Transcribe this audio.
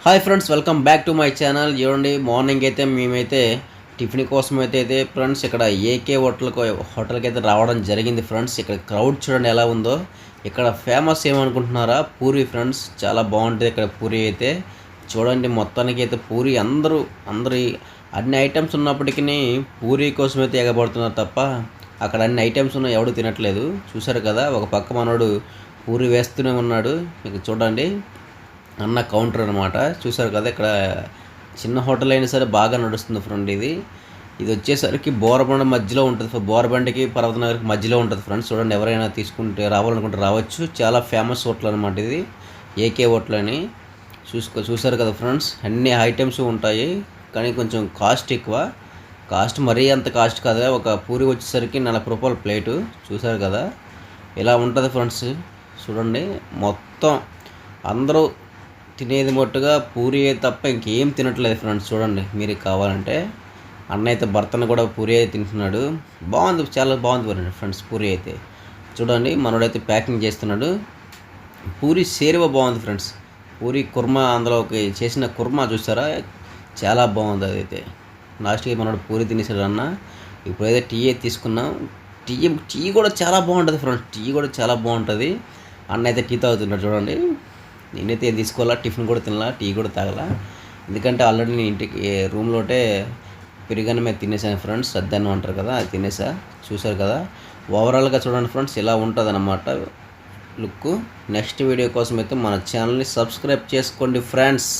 Hi friends, welcome back to my channel. చూడండి, morning అయితే మేమైతే టిఫిన్ కోసం అయితే ఫ్రెండ్స్ ఇక్కడ ఏకే హోటల్కి అయితే రావడం జరిగింది ఫ్రెండ్స్. ఇక్కడ క్రౌడ్ చూడండి ఎలా ఉందో. ఇక్కడ ఫేమస్ ఏమనుకుంటున్నారా, పూరి ఫ్రెండ్స్. చాలా బాగుంటుంది ఇక్కడ పూరి అయితే. చూడండి, మొత్తానికి అయితే పూరి అందరూ అన్ని ఐటమ్స్ ఉన్నప్పటికీ పూరి కోసం అయితే ఎగబడుతున్నారు తప్ప అక్కడ అన్ని ఐటమ్స్ ఉన్న ఎవడు తినట్లేదు. చూసారు కదా, ఒక పక్క మనోడు పూరి వేస్తూనే ఉన్నాడు. మీకు చూడండి, అన్న కౌంటర్ అనమాట. చూసారు కదా, ఇక్కడ చిన్న హోటల్ అయినా సరే బాగా నడుస్తుంది ఫ్రెండ్. ఇది వచ్చేసరికి బోరబండ మధ్యలో ఉంటుంది. బోరబండకి పర్వతనగర్కి మధ్యలో ఉంటుంది ఫ్రెండ్స్. చూడండి, ఎవరైనా తీసుకుంటే రావాలనుకుంటే రావచ్చు. చాలా ఫేమస్ హోటల్ అనమాట ఇది, ఏకే హోటల్ అని. చూసారు కదా ఫ్రెండ్స్, అన్ని ఐటమ్స్ ఉంటాయి కానీ కొంచెం కాస్ట్ ఎక్కువ. కాస్ట్ మరీ అంత కాస్ట్ కాదు. ఒక పూరి వచ్చేసరికి 40 రూపాయల ప్లేటు. చూసారు కదా, ఇలా ఉంటుంది ఫ్రెండ్స్. చూడండి, మొత్తం అందరూ తినేది మట్టుగా పూరి తప్ప ఇంకేం తినట్లేదు ఫ్రెండ్స్. చూడండి, మీరు కావాలంటే అన్న అయితే భర్తను కూడా పూరి అయితే తింటున్నాడు. బాగుంది, చాలా బాగుంది ఫ్రెండ్స్ పూరి అయితే. చూడండి, మనోడైతే ప్యాకింగ్ చేస్తున్నాడు. పూరి సేరువ బాగుంది ఫ్రెండ్స్. పూరి కుర్మా, అందులోకి చేసిన కుర్మా చూసారా, చాలా బాగుంది అదైతే. లాస్ట్కి మనోడు పూరి తినేసాడు అన్న. ఇప్పుడైతే టీ అయితే తీసుకున్నాం. టీ కూడా చాలా బాగుంటుంది ఫ్రెండ్స్. టీ కూడా చాలా బాగుంటుంది. అన్న అయితే టీ తాగుతున్నాడు చూడండి. నేనైతే ఏం తీసుకోవాలా, టిఫిన్ కూడా తినలా, టీ కూడా తాగలా. ఎందుకంటే ఆల్రెడీ నేను ఇంటికి రూమ్లోటే పెరుగన్నం మీద తినేసాను ఫ్రెండ్స్. సద్దన్నం అంటారు కదా, అది తినేసా. చూసారు కదా, ఓవరాల్గా చూడండి ఫ్రెండ్స్, ఇలా ఉంటుంది అన్నమాట లుక్. నెక్స్ట్ వీడియో కోసం అయితే మన ఛానల్ని సబ్స్క్రైబ్ చేసుకోండి ఫ్రెండ్స్.